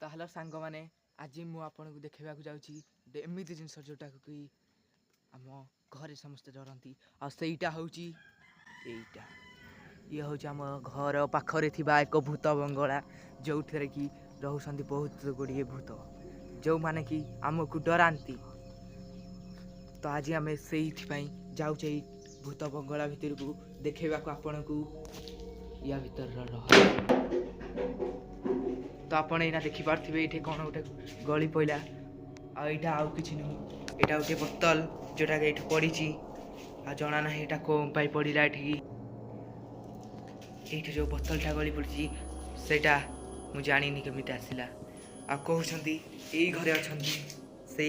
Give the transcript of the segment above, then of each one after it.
तो हेलो सांग मैंने आज मु आपन को देखा जाऊँगी एमती जिन जोटा कि आम घर समस्ते डरती आईटा हूँ यहीटा ये हूँ आम घर पाखरे थिबा एक भूत बंगला जो थे कि रोचे बहुत गुड़िए भूत जो माने कि आमको डराती। तो आज आम से जाऊे भूत बंगला भितर को देखा आपण को या भीतर रह। तो आप देखिपे ये कौन गोटे गली पड़ा आईटा आउ कि नुह यहाँ गोटे बोतल जोटा कि पड़ी आ जना ना यहाँ कौन पड़ा ये जो बोतलटा गली पड़ी सेटा मु जानी केमी आसला आ कहते यही घरे अच्छा से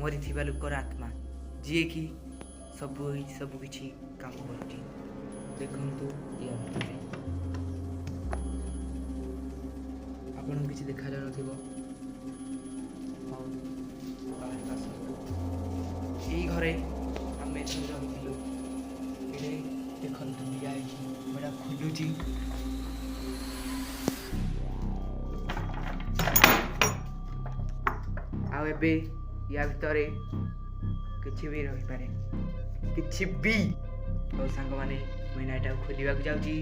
मरी लोकर आत्मा जी कि सब किसी काम कर देखु आपन किसी देखा जा यही घरे आम रही देखु दिया खुलुची आबे या भितर किसी भी रही पारे किसी भी तो सांग माने मुझे यहाँ खोलवा जाऊँगी।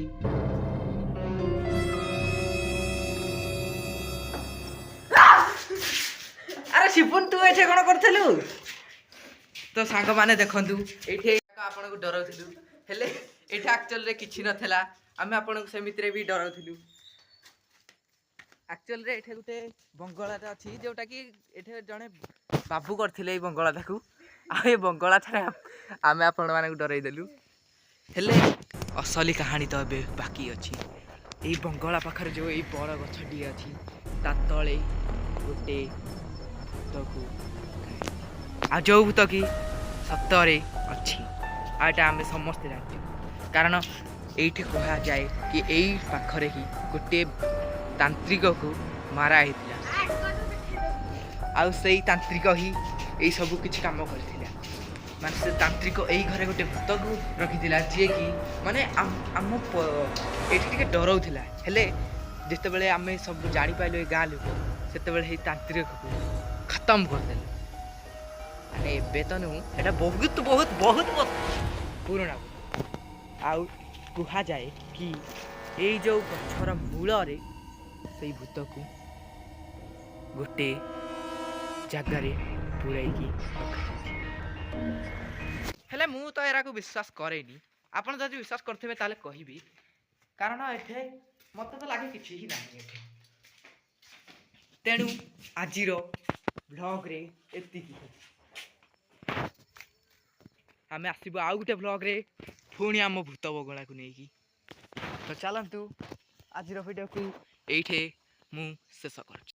अरे शिपुन तू ये कौन करूँ तो सांग मैंने देखु ये आपन को डराऊलु हेले ये एक्चुअल किसी नाला आम आपन को सेमिति भी डराऊलु। एक्चुअल रे एठे गोटे बंगलाटा अच्छी जोटा कि एठे जड़े बाबू करथिले बंगलाटा को आ बंगलाटा आम आपण माने डराई देलु हेले असली कहानी तो अबे बाकी अच्छी यही बंगला पाखर जो यही बड़ गछटी अच्छी ता तले गोटे भूत को आ जो भूत कि सतरे अच्छी आटा आम समस्ते जानते कारण ये कह जाए कि यही पाखरे ही गोटे तांत्रिक को मारा आउ से तांत्रिक ही यही सब किसी कम कर माने से तांत्रिक यही घरे गोटे भूत को रखी जी कि माने आम ये डराऊला हेले जिते बड़े आम सब जापार ये गाँ लोक से तांत्रिक को खत्म करदे माने ए तो नुह एटा बहुत बहुत बहुत पुराना आउ कह जाए कि यही जो गछर मूल से भूत को गोटे जगार पूराई हेले मु तो एरा को विश्वास करेनी आपन जब विश्वास करते ताले कहबी कारण एठे मत तो लगे किसी ही नहीं एठे तेणु आजिर ब्लॉग रे एति आमे आसीबो आउ गुटे ब्लॉग रे पुणी आम भूत बगला को नहीं तो चलतु आज वीडियो को ये मु शेष कर।